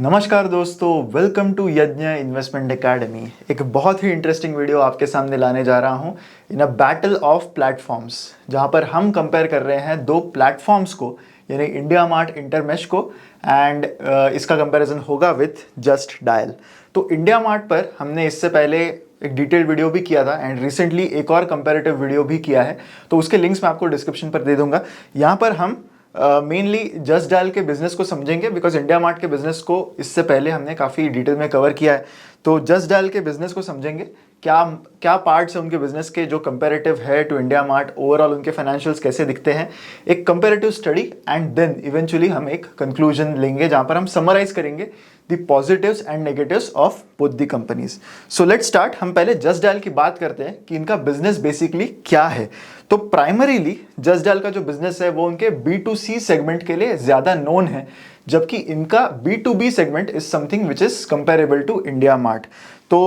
नमस्कार दोस्तों, welcome to यज्ञ इन्वेस्टमेंट एकेडमी। एक बहुत ही इंटरेस्टिंग वीडियो आपके सामने लाने जा रहा हूं इन अ बैटल ऑफ प्लेटफॉर्म्स, जहां पर हम कंपेयर कर रहे हैं दो प्लेटफॉर्म्स को, यानी इंडिया मार्ट इंटरमेश को एंड इसका कंपैरिजन होगा विथ जस्ट डायल। तो इंडिया मार्ट पर हमने इससे पहले एक डिटेल्ड वीडियो भी किया था एंड रिसेंटली एक और कंपैरेटिव वीडियो भी किया है, तो उसके लिंक्स मैं आपको डिस्क्रिप्शन पर दे दूंगा। यहाँ पर हम मेनली जस्ट डायल के बिजनेस को समझेंगे, बिकॉज इंडिया मार्ट के बिजनेस को इससे पहले हमने काफ़ी डिटेल में कवर किया है। तो जस्ट डायल के बिजनेस को समझेंगे, क्या क्या पार्ट्स हैं उनके बिजनेस के जो कंपैरेटिव है टू इंडिया मार्ट, ओवरऑल उनके फाइनेंशियल्स कैसे दिखते हैं, एक comparative study, and then eventually हम एक कंक्लूजन लेंगे जहां पर हम समराइज करेंगे the positives and negatives of both the companies. So let's start. हम पहले जस्ट डायल की बात करते हैं कि इनका बिजनेस बेसिकली क्या है। तो प्राइमरीली जस्ट डायल का जो बिजनेस है वो उनके B2C सेगमेंट के लिए ज्यादा नोन है, जबकि इनका B2B segment is something which is comparable to India mart. तो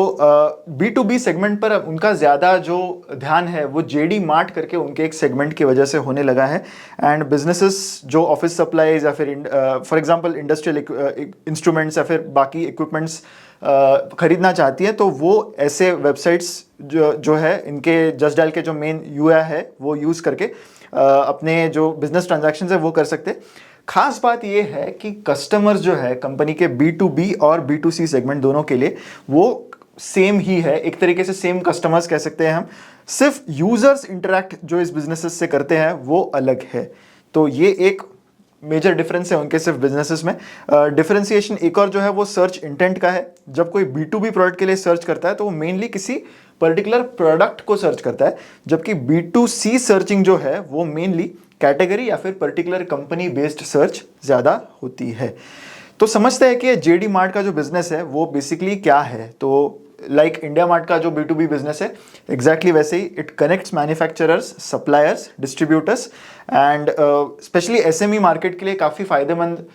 B2B सेगमेंट पर उनका ज़्यादा जो ध्यान है वो JD मार्ट करके उनके एक सेगमेंट की वजह से होने लगा है। एंड बिजनेसेस जो ऑफिस सप्लाईज या फिर फॉर एग्जांपल इंडस्ट्रियल इंस्ट्रूमेंट्स या फिर बाकी इक्विपमेंट्स खरीदना चाहती है, तो वो ऐसे वेबसाइट्स जो है इनके जस्ट डायल के जो मेन UI है वो यूज़ करके अपने जो बिजनेस ट्रांजैक्शंस है वो कर सकते। खास बात ये है कि कस्टमर्स जो है कंपनी के B2B और B2C सेगमेंट दोनों के लिए वो सेम ही है, एक तरीके से सेम कस्टमर्स कह सकते हैं हम। सिर्फ यूजर्स इंटरैक्ट जो इस बिजनेसेस से करते हैं वो अलग है। तो ये एक मेजर डिफरेंस है उनके सिर्फ बिजनेसेस में। डिफरेंशिएशन एक और जो है वो सर्च इंटेंट का है। जब कोई B2B प्रोडक्ट के लिए सर्च करता है तो वो मेनली किसी पर्टिकुलर प्रोडक्ट को सर्च करता है, जबकि B2C सर्चिंग जो है वो मेनली कैटेगरी या फिर पर्टिकुलर कंपनी बेस्ड सर्च ज़्यादा होती है। तो समझते हैं कि JD मार्ट का जो बिजनेस है वो बेसिकली क्या है। तो लाइक इंडिया मार्ट का जो B2B बिजनेस है एग्जैक्टली वैसे ही it connects manufacturers, suppliers, distributors and specially SME market के लिए काफ़ी फायदेमंद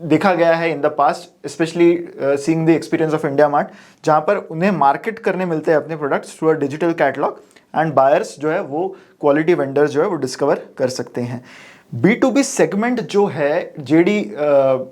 देखा गया है in the past, specially seeing the experience of India Mart, जहाँ पर उन्हें मार्केट करने मिलते हैं अपने products through a digital catalogue and buyers जो है वो क्वालिटी वेंडर्स जो है वो डिस्कवर कर सकते हैं। B2B सेगमेंट जो है JD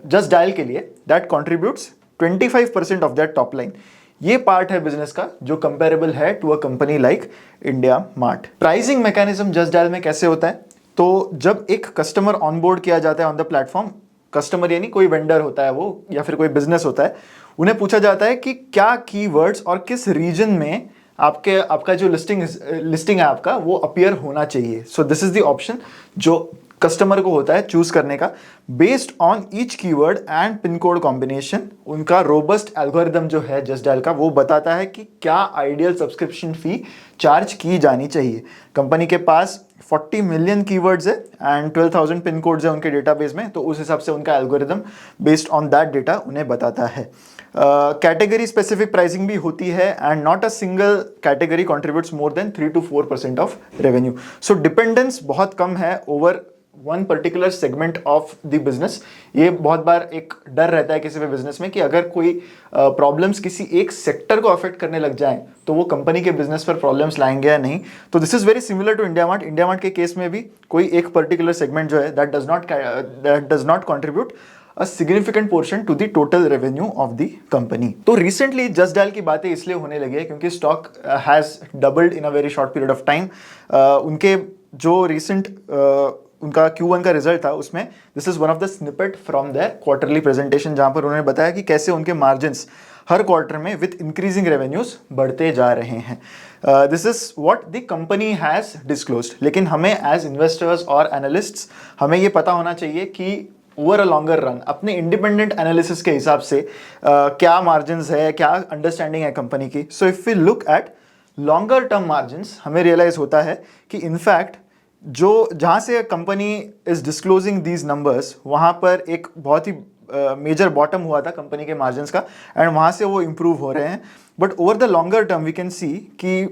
जस्ट डायल के लिए that contributes 25% of that top line. ये पार्ट है बिजनेस का जो कंपेरेबल है to a company like India Mart. Pricing mechanism Just Dial में कैसे होता है, तो जब एक कस्टमर ऑनबोर्ड किया जाता है ऑन द प्लेटफॉर्म, कस्टमर यानी कोई वेंडर होता है वो या फिर कोई बिजनेस होता है, उन्हें पूछा जाता है कि क्या कीवर्ड्स और किस रीजन में आपका जो लिस्टिंग है आपका वो अपीयर होना चाहिए। So this is the option जो कस्टमर को होता है चूज करने का। Based on each keyword and pin code combination उनका रोबस्ट एल्गोरिदम जो है जस्ट डायल का वो बताता है कि क्या आइडियल सब्सक्रिप्शन फी चार्ज की जानी चाहिए। कंपनी के पास 40 मिलियन कीवर्ड्स है एंड 12,000 पिन कोड्स है उनके डेटाबेस में, तो उस हिसाब से उनका algorithm based on that data उन्हें बताता है। कैटेगरी स्पेसिफिक प्राइसिंग भी होती है and not a single category contributes more than 3 to 4% of revenue. So dependence बहुत कम है over one particular segment of the business. ये बहुत बार एक डर रहता है किसी भी बिजनेस में कि अगर कोई प्रॉब्लम्स किसी एक सेक्टर को अफेक्ट करने लग जाएं तो वो कंपनी के बिजनेस पर प्रॉब्लम्स लाएंगे या नहीं। तो this is very similar to India Mart. India Mart के केस में भी कोई एक पर्टिकुलर सेगमेंट जो है that does not contribute a significant portion to the total revenue of the company. तो रिसेंटली जस्ट डायल की बातें इसलिए होने लगी है क्योंकि stock has doubled in a very short period of time. उनके जो रिसेंट उनका Q1 का रिजल्ट था उसमें this is one of the snippet from there quarterly presentation, जहां पर उन्होंने बताया कि कैसे उनके मार्जिन्स हर क्वार्टर में विथ इंक्रीजिंग रेवेन्यूज बढ़ते जा रहे हैं। This is what the company has disclosed. लेकिन हमें एज इन्वेस्टर्स और एनालिस्ट्स हमें ये पता होना चाहिए कि ओवर अ लॉन्गर रन अपने इंडिपेंडेंट एनालिसिस के हिसाब से क्या मार्जिन्स है, क्या अंडरस्टैंडिंग है कंपनी की। So if we look at longer term margins हमें रियलाइज होता है कि इनफैक्ट जो जहाँ से company is disclosing these numbers वहाँ पर एक बहुत ही मेजर बॉटम हुआ था कंपनी के मार्जिन्स का एंड वहाँ से वो इम्प्रूव हो रहे हैं। But over the longer term we can see कि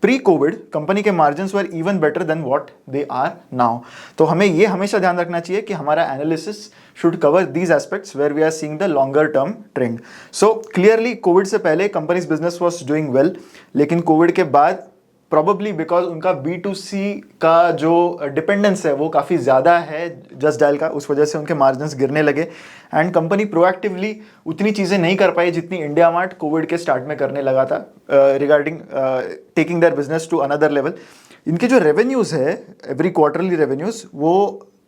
प्री कोविड कंपनी के margins were even better than what they are now. तो हमें ये हमेशा ध्यान रखना चाहिए कि हमारा analysis should cover these aspects where we are seeing the longer term trend. So clearly COVID से पहले company's business was doing well, लेकिन कोविड के बाद प्रॉबली बिकॉज उनका B2C का जो डिपेंडेंस है वो काफ़ी ज़्यादा है जस्ट डायल का, उस वजह से उनके मार्जिन्स गिरने लगे एंड कंपनी प्रोएक्टिवली उतनी चीज़ें नहीं कर पाई जितनी इंडिया मार्ट कोविड के स्टार्ट में करने लगा था regarding taking their business to another level. इनके जो रेवेन्यूज़ है एवरी क्वार्टरली रेवेन्यूज़ वो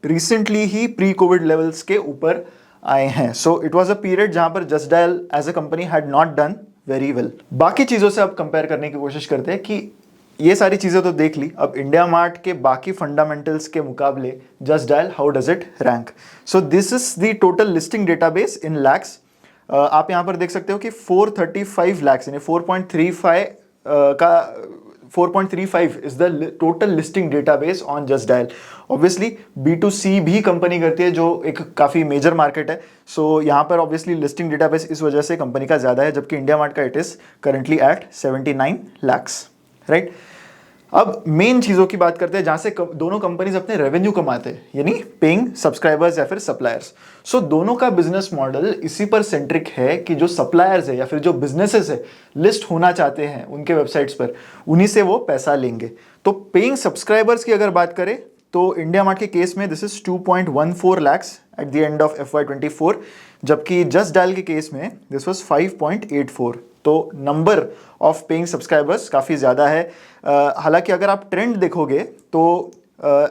रिसेंटली ही प्री कोविड लेवल्स के ऊपर आए हैं। So it was a period जहाँ पर Just Dial as a company had not done very well. बाकी चीज़ों से अब कंपेयर करने की कोशिश करते हैं कि ये सारी चीज़ें तो देख ली, अब इंडिया मार्ट के बाकी फंडामेंटल्स के मुकाबले just dial how does it rank. So this is the total listing database इन लैक्स। आप यहाँ पर देख सकते हो कि 435 लैक्स यानी 4.35 का 4.35 is the total listing database on just dial. Obviously B2C भी कंपनी करती है जो एक काफ़ी मेजर मार्केट है, सो यहाँ पर ऑब्वियसली लिस्टिंग डेटाबेस इस वजह से कंपनी का ज़्यादा है, जबकि इंडिया मार्ट का it is currently at 79 lakhs, right. अब मेन चीज़ों की बात करते हैं जहाँ से दोनों कंपनीज अपने रेवेन्यू कमाते हैं, यानी पेइंग सब्सक्राइबर्स या फिर सप्लायर्स। सो दोनों का बिजनेस मॉडल इसी पर सेंट्रिक है कि जो सप्लायर्स है या फिर जो बिजनेसेस है लिस्ट होना चाहते हैं उनके वेबसाइट्स पर, उन्हीं से वो पैसा लेंगे। तो पेइंग सब्सक्राइबर्स की अगर बात करें तो इंडिया मार्ट के केस में this is 2.14 lakhs at the end of FY24, जबकि जस्ट डायल के केस में दिस वाज 5.84। तो नंबर ऑफ पेइंग सब्सक्राइबर्स काफ़ी ज़्यादा है। हालांकि अगर आप ट्रेंड देखोगे तो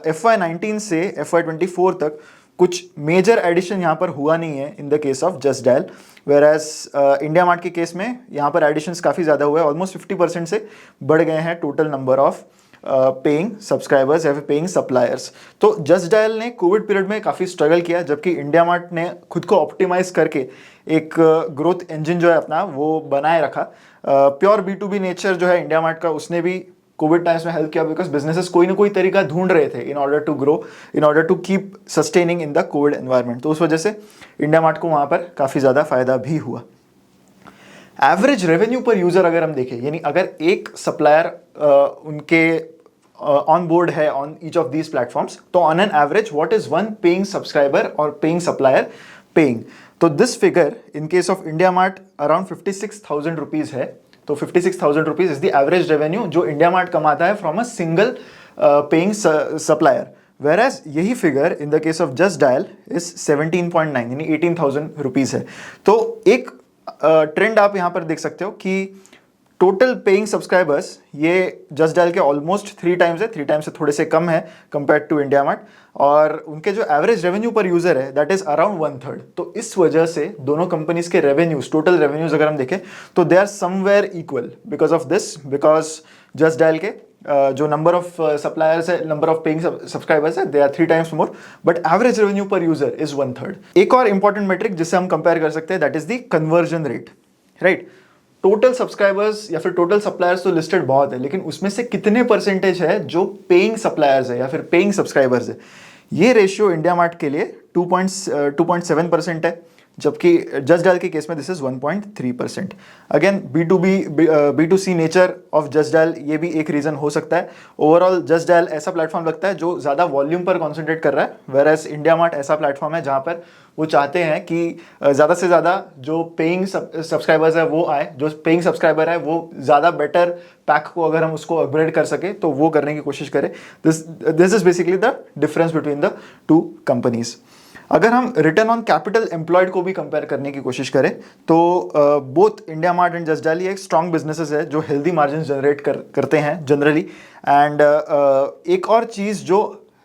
FY19 से FY24 तक कुछ मेजर एडिशन यहाँ पर हुआ नहीं है in the case of Just Dial, whereas India Mart के केस में यहाँ पर एडिशंस काफ़ी ज़्यादा हुए हैं, ऑलमोस्ट 50% से बढ़ गए हैं total number of paying subscribers या फिर पेइंग सप्लायर्स। तो जस्ट डायल ने कोविड पीरियड में काफ़ी स्ट्रगल किया, जबकि इंडिया मार्ट ने खुद को ऑप्टिमाइज करके एक ग्रोथ इंजन जो है अपना वो बनाए रखा। प्योर B2B नेचर जो है इंडिया मार्ट का, उसने भी कोविड टाइम्स में हेल्प किया, बिकॉज बिजनेसेस कोई ना कोई तरीका ढूंढ रहे थे in order to grow, in order to keep sustaining in the COVID environment. तो उस वजह से इंडिया मार्ट को वहाँ पर काफ़ी ज़्यादा फायदा भी हुआ। एवरेज रेवेन्यू पर यूज़र अगर हम देखें, यानी अगर एक सप्लायर उनके ऑन बोर्ड है on each of these platforms, तो on an average what is one paying subscriber और पेइंग सप्लायर पेइंग। तो this figure in case of India Mart around 56,000 rupees है। तो 56,000 rupees is the average revenue जो India Mart कमाता है from a single paying supplier, whereas यही फिगर in the case of Just Dial is 17.9 यानी 18,000 rupees है। तो एक ट्रेंड आप यहाँ पर देख सकते हो कि टोटल पेइंग सब्सक्राइबर्स ये जस्ट डायल के ऑलमोस्ट 3 टाइम्स है, 3 टाइम्स से थोड़े से कम है कंपेयर टू इंडिया मार्ट, और उनके जो एवरेज रेवेन्यू पर यूजर है दैट इज अराउंड 1/3। तो इस वजह से दोनों कंपनीज के रेवेन्यूज, टोटल रेवेन्यूज अगर हम देखें तो they are somewhere equal because of this, because Just Dial के जो नंबर ऑफ सप्लायर्स है, नंबर ऑफ पेइंग सब्सक्राइबर्स है, they are 3 times more, but average revenue per user is 1/3। एक और इंपॉर्टेंट मेट्रिक जिससे हम कंपेयर कर सकते हैं that is the conversion rate, right. Total subscribers या फिर टोटल सप्लायर्स तो लिस्टेड बहुत है, लेकिन उसमें से कितने परसेंटेज है जो पेइंग सप्लायर्स है या फिर पेइंग सब्सक्राइबर्स है, ये रेशियो इंडिया मार्ट के लिए 2.7% है, जबकि जस्ट डायल के केस में this is 1.3%। Again B2C nature of Just dial ये भी एक रीज़न हो सकता है। ओवरऑल जस्ट डायल ऐसा प्लेटफॉर्म लगता है जो ज़्यादा वॉल्यूम पर कॉन्सेंट्रेट कर रहा है, वेयर एज इंडिया मार्ट ऐसा प्लेटफॉर्म है जहाँ पर वो चाहते हैं कि ज़्यादा से ज़्यादा जो पेइंग सब्सक्राइबर्स है वो आए, जो पेइंग सब्सक्राइबर है वो ज़्यादा बेटर पैक को अगर हम उसको अपग्रेड कर सके तो वो करने की कोशिश करें। This is basically the difference between the two companies. अगर हम रिटर्न ऑन कैपिटल एम्प्लॉयड को भी कंपेयर करने की कोशिश करें तो both India mart and just dial ये एक स्ट्रॉन्ग बिजनेसेस है जो हेल्दी मार्जिन जनरेट करते हैं जनरली। एंड एक और चीज़ जो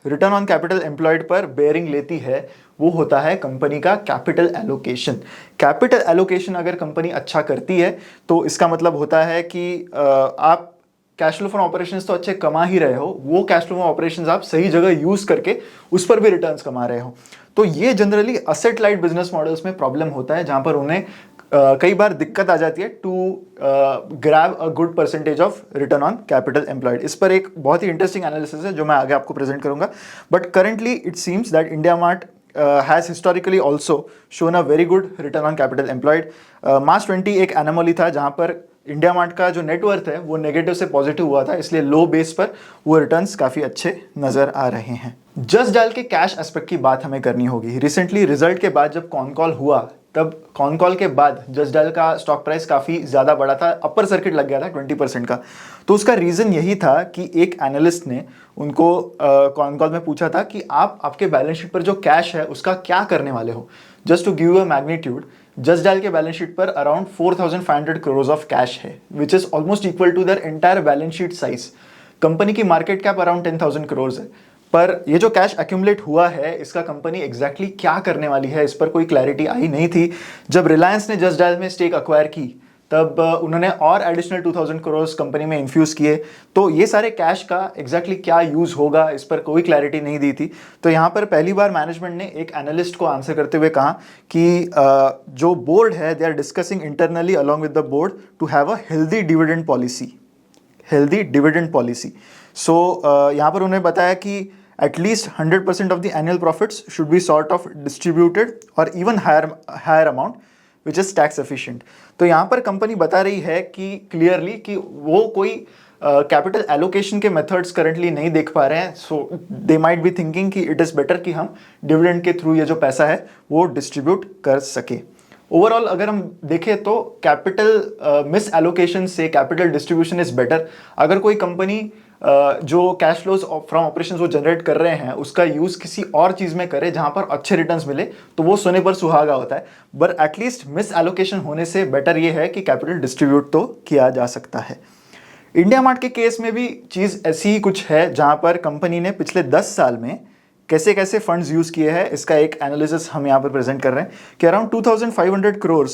रिटर्न ऑन कैपिटल एम्प्लॉयड पर बेयरिंग लेती है वो होता है कंपनी का कैपिटल एलोकेशन। कैपिटल एलोकेशन अगर कंपनी अच्छा करती है तो इसका मतलब होता है कि आप कैश फ्लो फ्रॉम ऑपरेशंस तो अच्छे कमा ही रहे हो, वो कैश फ्लो फ्रॉम ऑपरेशंस आप सही जगह यूज करके उस पर भी रिटर्न्स कमा रहे हो। तो ये generally asset light business models में प्रॉब्लम होता है, जहां पर उन्हें कई बार दिक्कत आ जाती है to grab a good percentage of return on capital employed. इस पर एक बहुत ही इंटरेस्टिंग एनालिसिस है जो मैं आगे आपको प्रेजेंट करूंगा, but currently it seems that India mart has historically also shown a very good return on capital employed. March 20 एक एनोमली था जहां पर इंडिया मार्ट का जो नेटवर्थ है वो नेगेटिव से पॉजिटिव हुआ था, इसलिए लो बेस पर वो रिटर्न्स काफ़ी अच्छे नज़र आ रहे हैं। जस्ट डायल के कैश एस्पेक्ट की बात हमें करनी होगी। रिसेंटली रिजल्ट के बाद जब कॉन कॉल हुआ तब कॉन कॉल के बाद जस्ट डायल का स्टॉक प्राइस काफ़ी ज़्यादा बढ़ा था, अपर सर्किट लग गया था 20% का। तो उसका रीज़न यही था कि एक एनालिस्ट ने उनको कॉन कॉल में पूछा था कि आप आपके बैलेंस शीट पर जो कैश है उसका क्या करने वाले हो। Just to give a magnitude, Just Dial के बैलेंस शीट पर अराउंड 4,500 करोड़ ऑफ कैश है, which is almost equal to their entire balance sheet size. Company की मार्केट कैप अराउंड 10,000 करोड़ है, पर ये जो कैश एक्यूमुलेट हुआ है इसका कंपनी एग्जैक्टली क्या करने वाली है इस पर कोई क्लैरिटी आई नहीं थी। जब रिलायंस ने जस्ट डायल में स्टेक अक्वायर की तब उन्होंने और एडिशनल 2,000 करोड़ कंपनी में इन्फ्यूज़ किए, तो ये सारे कैश का एग्जैक्टली क्या यूज़ होगा इस पर कोई क्लैरिटी नहीं दी थी। तो यहाँ पर पहली बार मैनेजमेंट ने एक एनालिस्ट को आंसर करते हुए कहा कि जो बोर्ड है they are discussing internally along with the board to have a healthy dividend policy, healthy dividend policy. So यहाँ पर उन्होंने बताया कि at least 100% of the annual profits should be sort of distributed और even higher amount which is tax efficient. तो यहाँ पर company बता रही है कि क्लियरली कि वो कोई कैपिटल एलोकेशन के मेथड्स करंटली नहीं देख पा रहे हैं। सो दे माइट बी थिंकिंग कि इट इज़ बेटर कि हम डिविडेंड के थ्रू ये जो पैसा है वो डिस्ट्रीब्यूट कर सके। ओवरऑल अगर हम देखें तो कैपिटल मिस एलोकेशन से कैपिटल डिस्ट्रीब्यूशन इज बेटर। अगर कोई कंपनी जो कैश फ्लोज फ्रॉम ऑपरेशंस वो जनरेट कर रहे हैं उसका यूज़ किसी और चीज़ में करे जहां पर अच्छे रिटर्न्स मिले तो वो सोने पर सुहागा होता है, बट एटलीस्ट मिस एलोकेशन होने से बेटर ये है कि कैपिटल डिस्ट्रीब्यूट तो किया जा सकता है। इंडिया मार्ट के केस में भी चीज़ ऐसी ही कुछ है जहां पर कंपनी ने पिछले 10 साल में कैसे कैसे फंड्स यूज़ किए हैं इसका एक एनालिसिस हम यहाँ पर प्रेजेंट कर रहे हैं कि अराउंड 2,500 करोड़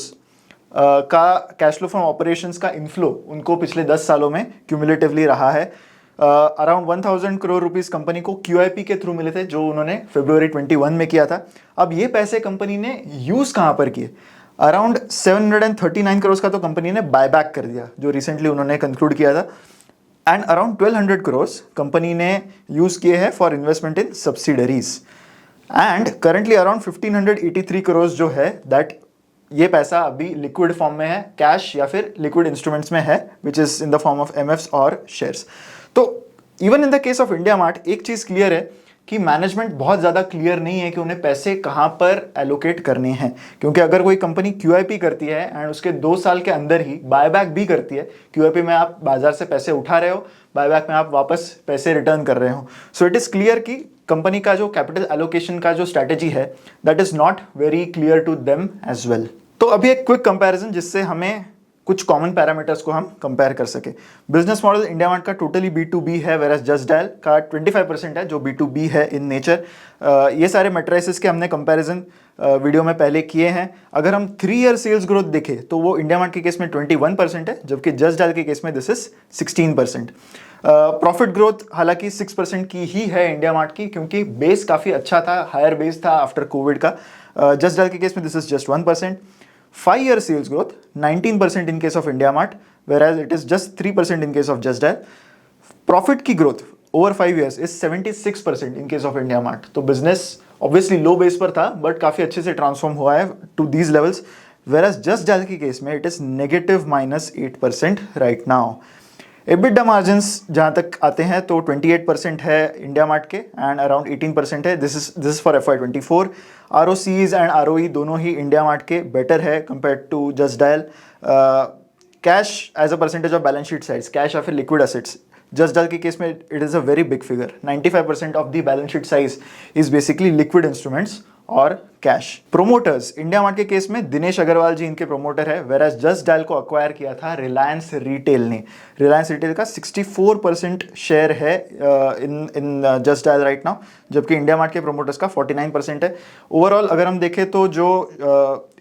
का कैश फ्लो फ्रॉम ऑपरेशंस का इनफ्लो उनको पिछले 10 सालों में क्यूमुलेटिवली रहा है। अराउंड 1,000 करोड़ रुपीस कंपनी को QIP के थ्रू मिले थे जो उन्होंने फरवरी 21 में किया था। अब ये पैसे कंपनी ने यूज़ कहाँ पर किए? अराउंड 739 करोड़ का तो कंपनी ने बायबैक कर दिया जो रिसेंटली उन्होंने कंक्लूड किया था, एंड अराउंड 1,200 करोड़ कंपनी ने यूज़ किए हैं for investment in subsidiaries, and currently around 1,583 crore जो है दैट ये पैसा अभी लिक्विड फॉर्म में है, कैश या फिर लिक्विड इंस्ट्रूमेंट्स में है, which is in the form of MFs और शेयर्स। तो even in the case of India mart एक चीज़ क्लियर है कि मैनेजमेंट बहुत ज़्यादा क्लियर नहीं है कि उन्हें पैसे कहाँ पर एलोकेट करने हैं, क्योंकि अगर कोई कंपनी QIP करती है एंड उसके 2 साल के अंदर ही बायबैक भी करती है, QIP में आप बाजार से पैसे उठा रहे हो, बायबैक में आप वापस पैसे रिटर्न कर रहे हो, सो इट इज़ क्लियर कि कंपनी का जो कैपिटल एलोकेशन का जो स्ट्रैटेजी है that is not very clear to them as well. तो अभी एक क्विक कंपैरिजन जिससे हमें कुछ कॉमन पैरामीटर्स को हम कंपेयर कर सके। बिजनेस मॉडल इंडिया मार्ट का टोटली B2B है, वेरएस जस्ट डायल का 25% है जो B2B है इन नेचर। ये सारे मेट्राइसिस के हमने कंपैरिजन वीडियो में पहले किए हैं। अगर हम 3 ईयर सेल्स ग्रोथ देखें तो वो इंडिया मार्ट के केस में 21% है, जबकि जस्ट डायल के केस में दिस इज 16%। प्रॉफिट ग्रोथ हालांकि 6% की ही है इंडिया मार्ट की, क्योंकि बेस काफ़ी अच्छा था, हायर बेस था आफ्टर कोविड का। जस्ट डायल के केस में this is just 1%। 5 year sales growth 19% in case of India Mart, whereas it is just 3% in case of Just Dial. Profit की growth over 5 years is 76% in case of India Mart. तो business obviously low base पर था but काफ़ी अच्छे से transform हुआ है to these levels, whereas Just Dial के case में it is negative -8% right now. EBITDA margins जहाँ तक आते हैं तो 28% है इंडिया मार्ट के एंड अराउंड 18% है, this is for FY24। ROCs and ROE दोनों ही इंडिया मार्ट के बेटर है compare to Just Dial. Cash as a percentage of balance sheet size, cash या फिर लिक्विड एसेट्स, जस्ट डायल के case में it is a very big figure. 95% of the balance sheet size is basically liquid instruments और cash. Promoters India Mart के case में दिनेश अग्रवाल जी इनके promoter है, वेराज just dial को अक्वायर किया था रिलायंस रिटेल ने। रिलायंस रिटेल का 64% शेयर है इन जस्ट डायल राइट नाउ, जबकि इंडिया मार्ट के प्रोमोटर्स का 49% है। ओवरऑल अगर हम देखें तो जो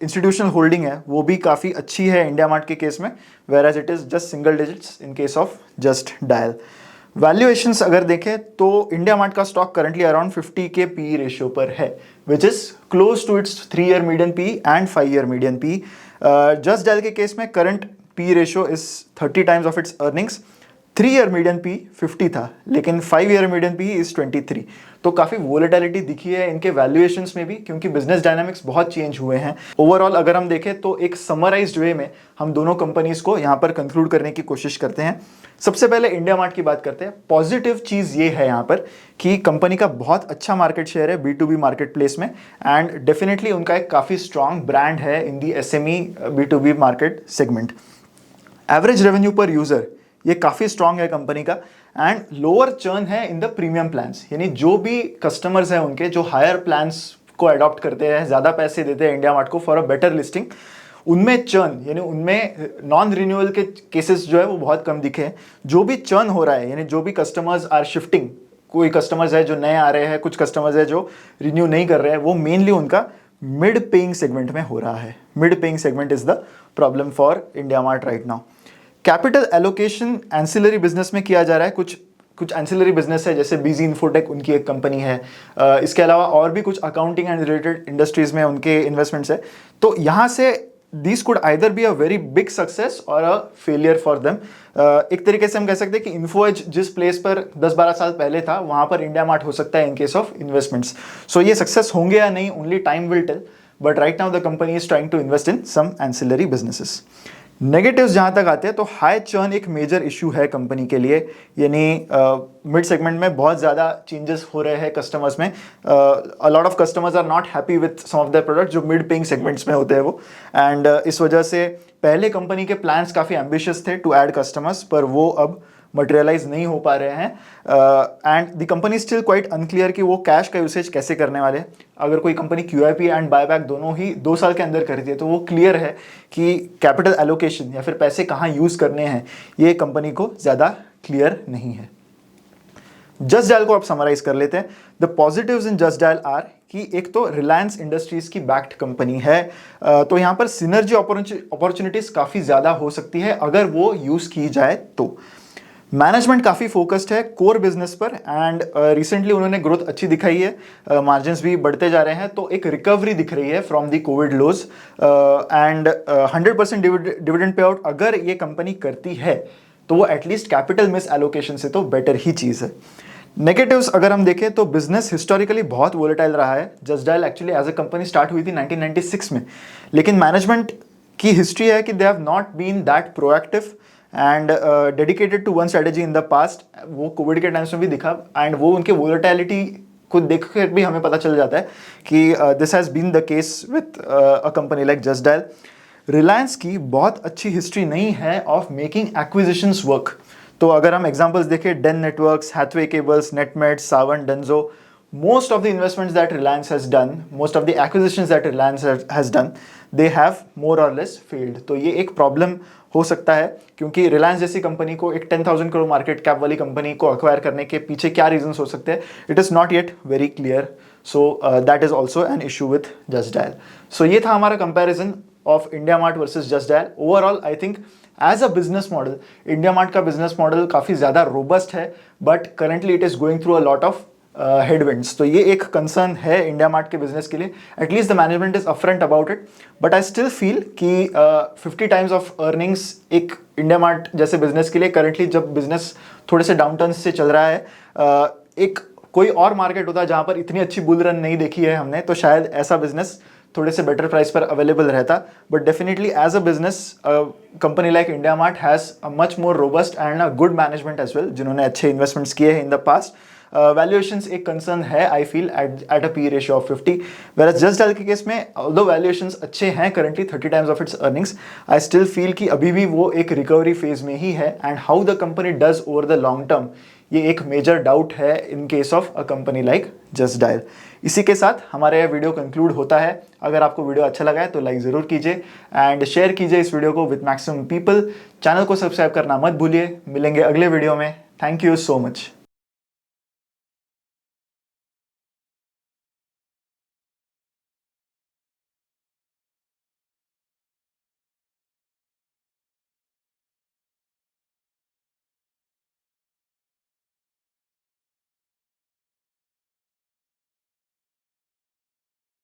इंस्टीट्यूशनल होल्डिंग है वो भी काफ़ी अच्छी है इंडिया मार्ट के केस में, whereas it is just single digits in case of Just Dial. Valuations अगर देखें तो इंडिया मार्ट का स्टॉक करंटली अराउंड 50 के PE रेशियो पर है, which is close to its 3 year median PE and 5 year median PE। Just Dial के case में current PE ratio is 30 times of its earnings, 3 year median P 50 था, लेकिन 5 year median P is 23। तो काफ़ी volatility दिखी है इनके valuations में भी, क्योंकि बिजनेस डायनामिक्स बहुत चेंज हुए हैं। ओवरऑल अगर हम देखें तो एक समराइज्ड वे में हम दोनों कंपनीज को यहाँ पर कंक्लूड करने की कोशिश करते हैं। सबसे पहले इंडिया मार्ट की बात करते हैं। पॉजिटिव चीज़ ये है यहाँ पर कि कंपनी का बहुत अच्छा मार्केट शेयर है B2B मार्केट प्लेस में, एंड डेफिनेटली उनका एक काफ़ी स्ट्रॉन्ग ब्रांड है इन दी SME B2B market segment. Average revenue पर यूज़र ये काफ़ी स्ट्रांग है कंपनी का, एंड लोअर चर्न है इन द प्रीमियम प्लान्स, यानी जो भी कस्टमर्स हैं उनके जो हायर प्लान्स को अडॉप्ट करते हैं, ज़्यादा पैसे देते हैं इंडिया मार्ट को फॉर अ बेटर लिस्टिंग, उनमें चर्न यानी उनमें नॉन रिन्यूअल के केसेस जो है वो बहुत कम दिखे हैं। जो भी चर्न हो रहा है यानी जो भी कस्टमर्स आर शिफ्टिंग, कोई कस्टमर्स है जो नए आ रहे हैं, कुछ कस्टमर्स है जो रिन्यू नहीं कर रहे हैं, वो मेनली उनका मिड पेइंग सेगमेंट में हो रहा है। Mid paying segment is the problem for India mart right now. Capital allocation ancillary business में किया जा रहा है। कुछ एंसिलरी बिजनेस है जैसे बीजी इन्फोटेक उनकी एक कंपनी है, इसके अलावा और भी कुछ अकाउंटिंग एंड रिलेटेड इंडस्ट्रीज में उनके इन्वेस्टमेंट्स है। तो यहाँ से this could either be a very big success और अ फेलियर फॉर देम। एक तरीके से हम कह सकते हैं कि इन्फोएज जिस प्लेस पर 10-12 साल पहले था वहाँ पर इंडिया मार्ट हो सकता है in case of investments. So ये सक्सेस होंगे या नहीं, only time will tell, but right now the company is trying to invest in some ancillary businesses. Negatives जहाँ तक आते हैं तो हाई चर्न एक मेजर इशू है कंपनी के लिए, यानी मिड सेगमेंट में बहुत ज़्यादा चेंजेस हो रहे हैं कस्टमर्स में। A lot of customers are not happy with some of the products जो मिड पेइंग सेगमेंट्स में होते हैं वो, एंड इस वजह से पहले कंपनी के प्लान्स काफ़ी एम्बिशियस थे टू ऐड कस्टमर्स, पर वो अब मटेरियलाइज नहीं हो पा रहे हैं, and the company still quite unclear कि वो कैश का यूसेज कैसे करने वाले हैं। अगर कोई कंपनी QIP एंड बायबैक दोनों ही 2 साल के अंदर करती है तो वो क्लियर है कि कैपिटल एलोकेशन या फिर पैसे कहाँ यूज़ करने हैं, ये कंपनी को ज़्यादा क्लियर नहीं है। जस्ट डायल को आप समराइज कर लेते हैं। The positives in Just Dial are कि एक तो रिलायंस इंडस्ट्रीज की बैक्ड कंपनी है, तो यहाँ पर सिनर्जी अपॉर्चुनिटीज काफ़ी ज़्यादा हो सकती है अगर वो यूज़ की जाए तो। मैनेजमेंट काफ़ी फोकस्ड है कोर बिजनेस पर, एंड रिसेंटली उन्होंने ग्रोथ अच्छी दिखाई है, मार्जिन्स भी बढ़ते जा रहे हैं, तो एक रिकवरी दिख रही है from the COVID lows, and 100% dividend pay out अगर ये कंपनी करती है तो वो एटलीस्ट कैपिटल मिस एलोकेशन से तो बेटर ही चीज़ है। नेगेटिव्स अगर हम देखें तो बिजनेस हिस्टोरिकली बहुत वोलेटाइल रहा है। Just Dial actually as a company start हुई थी 1996 में, लेकिन मैनेजमेंट की हिस्ट्री है कि they have not been that proactive and dedicated to one strategy in the past. वो कोविड के टाइम्स में भी दिखा, एंड वो उनके वोलेटिलिटी को देख कर भी हमें पता चल जाता है कि this has been the case with a company like Just Dial. Reliance की बहुत अच्छी हिस्ट्री नहीं है ऑफ मेकिंग एक्विजिशंस वर्क। तो अगर हम एग्जांपल्स देखें, Den Networks, Hathway Cables, Netmate, Saavn, Dunzo, most of the investments that Reliance has done, most of the acquisitions that Reliance has done, they have more or less failed। तो ये एक problem हो सकता है, क्योंकि रिलायंस जैसी कंपनी को, एक 10,000 करोड़ मार्केट कैप वाली कंपनी को अक्वायर करने के पीछे क्या रीजंस हो सकते हैं, it is not yet very clear. So that is also an issue with Just Dial. So ये था हमारा comparison of India Mart versus Just Dial. Overall I think as a business model India Mart का business model काफ़ी ज़्यादा robust है, but currently it is going through a lot of headwinds. तो ये एक कंसर्न है इंडिया मार्ट के business के लिए। At least the management is upfront about it, but I still feel कि 50 टाइम्स ऑफ अर्निंग्स एक इंडिया मार्ट जैसे बिजनेस के लिए, करंटली जब बिजनेस थोड़े से डाउनटर्न से चल रहा है, एक कोई और मार्केट होता जहाँ पर इतनी अच्छी बुल रन नहीं देखी है हमने, तो शायद ऐसा बिजनेस थोड़े से बेटर प्राइस पर अवेलेबल रहता। But definitely as a business company like India Mart has a much more robust and a good management as well, जिन्होंने अच्छे इन्वेस्टमेंट्स किए हैं इन द पास्ट। वैल्यूएशंस एक कंसर्न है I feel at a P ratio of 50, where Just Dial के case में although valuations अच्छे हैं currently 30 times of its earnings, I still feel कि अभी भी वो एक रिकवरी फेज में ही है, and how the company does over the long term ये एक मेजर डाउट है in case of a company like Just dial. इसी के साथ हमारा यह वीडियो कंक्लूड होता है। अगर आपको वीडियो अच्छा लगा है तो लाइक ज़रूर कीजिए एंड शेयर कीजिए इस वीडियो को विद मैक्सिमम पीपल। चैनल को सब्सक्राइब करना मत भूलिए। मिलेंगे अगले वीडियो में। Thank you so much.